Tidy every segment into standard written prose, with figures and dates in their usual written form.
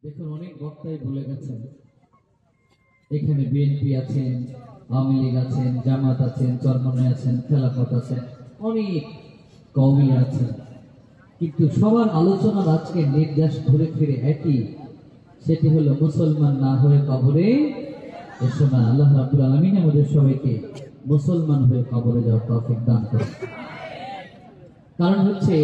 দেখুন অনেক বক্তাই ভুলে গেছেন এখানে বিএনপি আছেন, আওয়ামী লীগ আছেন, জামাত আছেন, চরমনাই আছেন, খেলাফত আছেন, অনেক কওমি আছেন, কিন্তু সবার আলোচনার আজকে নির্দেশ ঘুরে ফিরে একই, সেটি হলো মুসলমান না হয়ে কবরে এসো না। আল্লাহ রাব্বুল আলামিন আমাদের সবাইকে মুসলমান হয়ে কবরে যাওয়ার তৌফিক দান করুন। কারণ হচ্ছে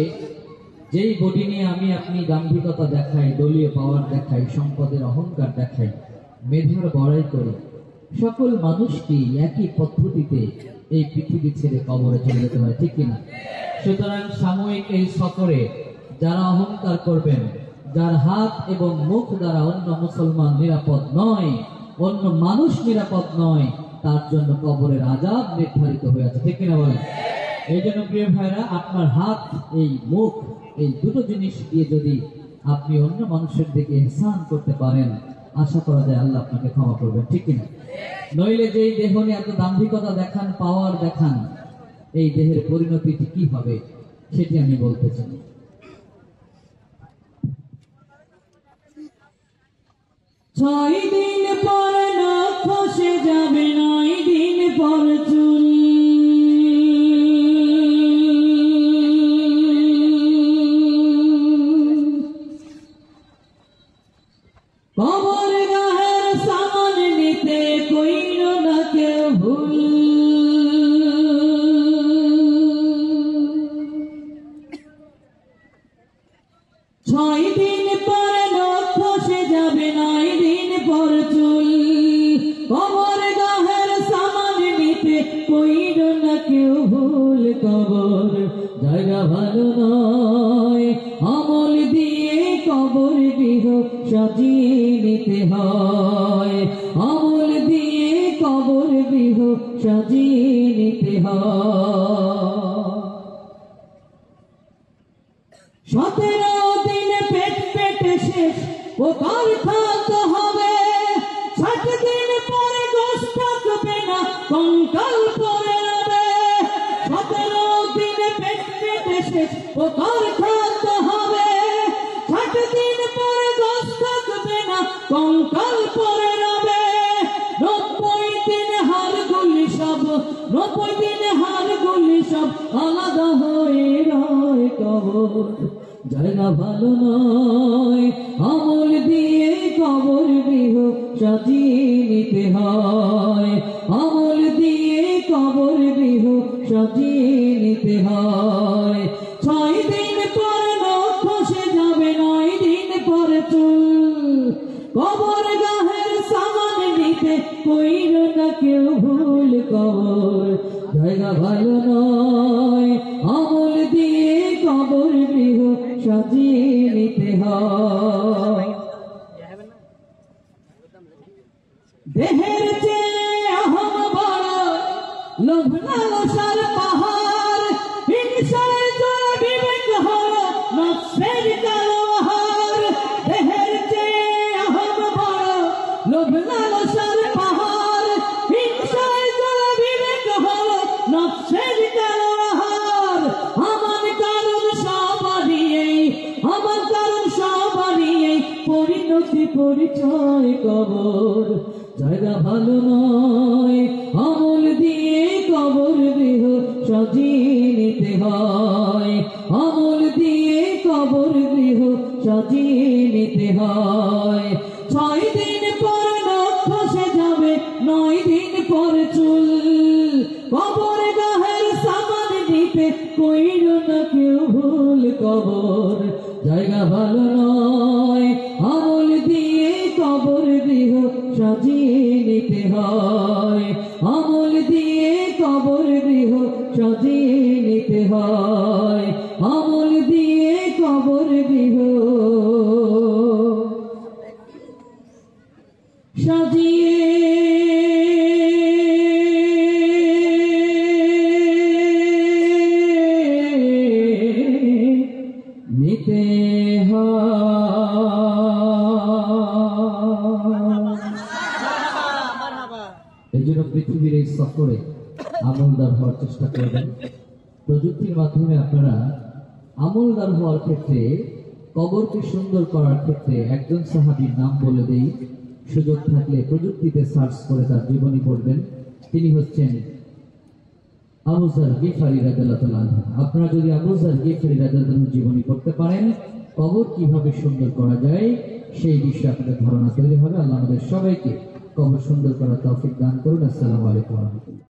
যেই বডি নিয়ে আমি আপনি দাম্ভিকতা দেখাই, দলীয় পাওয়ার দেখাই, সম্পদের অহংকার দেখাই, মেধার বড়াই করি, সকল মানুষকে একই পদ্ধতিতে এই পৃথিবী ছেড়ে কবরে চলে যেতে হয়, ঠিক কিনা? সুতরাং সাময়িক এই সফরে যারা অহংকার করবেন, যার হাত এবং মুখ দ্বারা অন্য মুসলমান নিরাপদ নয়, অন্য মানুষ নিরাপদ নয়, তার জন্য কবরের আযাব নির্ধারিত হয়ে আছে, ঠিক কিনা বলেন? এই জন্য প্রিয় ভাইরা, আপনার হাত, এই মুখ, এই দুটো জিনিস দিয়ে যদি আপনি অন্য মানুষের দিকে ইহসান করতে পারেন, আশা করা যায় আল্লাহ আপনাকে ক্ষমা করবেন, ঠিক কিনা? নইলে যেই দেহ নিয়ে এত দাম্ভিকতা দেখান, পাওয়ার দেখান, এই দেহের পরিণতিটি কি হবে সেটি আমি বলতে চাই। 6 দিন পর নখ খসে যাবে, 9 দিন পর চুল, কবর গাহের সামান নিতে কইল না কেউ ভুল, 6 দিন পর নখ খসে যাবে, 9 দিন পর চুল, কবর গাহের সামান নিতে কইল না কেউ ভুল। কবর জায়গা ভালো নয়, আমল দিয়ে কবর গৃহ সাজিয়ে নিতে হয়, আমল দিয়ে কবর গৃহ সাজিয়ে নিতে হয়। 17 দিন পেট পেট শেষ পোকার খাতে হবে, 60 দিন পরে গোশত থাকবে না, কঙ্কাল পড়ে রবে। 17 দিন পেট পেট শেষ পোকার খাতে হবে, 60 দিন পরে গোশত থাকবে না, কঙ্কাল পড়ে রবে। 90 দিন হাড়গুলি সব, 90 দিন হাড়গুলি সব আলাদা হয়ে রয়। কবর জায়গা ভালো নয়, আমল দিয়ে কবর গৃহ সাজিয়ে নিতে হয়, আমল দিয়ে কবর গৃহ সাজিয়ে নিতে হয়। 6 দিন পর নখ খসে যাবে, 9 দিন পর চুল, কবর গাহের সামান নিতে কইল না কেউ ভুল। কবর জায়গা ভালো নয়, আমল দিয়ে কবর গৃহ সাজিয়ে নিতে হয়। দেহের চেয়ে অহম বড়, লোভ লালসার পাহাড়, হিংসার জোরে বিবেক হলো নফসের কালো আহার। দেহের চেয়ে অহম বড়, লোভ লালসার পাহাড়, হিংসার জোরে বিবেক হলো নফসের কালো আহার। আমার কারণ সবারই, আমার কারণ সবারই পরিণতি পরিচয়। কবর জায়গা ভালো নয়, আমল দিয়ে কবর গৃহ সাজিয়ে নিতে হয়, আমল দিয়ে কবর গৃহ সাজিয়ে নিতে হয়। 6 দিন পর নখ খসে যাবে, 9 দিন পর চুল, কবর গাহের সামান নিতে কইল না কেউ ভুল। কবর জায়গা ভালো নয়, আমল দিয়ে কবর গৃহ সাজিয়ে নিতে হয়, আমল দিয়ে কবর গৃহ সাজিয়ে নিতে হয়, আমল দিয়ে কবর গৃহ সাজিয়ে নিতে হয়। এই জন্য পৃথিবীর এই সফরে আমলদার হওয়ার চেষ্টা করবেন। প্রযুক্তির মাধ্যমে আপনারা আমলদার হওয়ার ক্ষেত্রে কবরকে সুন্দর করার ক্ষেত্রে একজন সাহাবীর নাম বলে দেই, সুযোগ থাকলে প্রযুক্তিতে সার্চ করে তার জীবনী পড়বেন। তিনি হচ্ছেন আবু যর গিফারী রাদিয়াল্লাহু তাআলা আনহু। আপনারা যদি আবু যর গিফারী রাদিয়াল্লাহু আনহু জীবনী পড়তে পারেন, কবর কিভাবে সুন্দর করা যায় সেই বিষয়ে আপনাদের ধারণা তৈরি হবে। আল্লাহ আমাদের সবাইকে কবর সুন্দর করার তৌফিক দান করুন। আসসালামু আলাইকুম ওয়া রাহমাতুল্লাহ।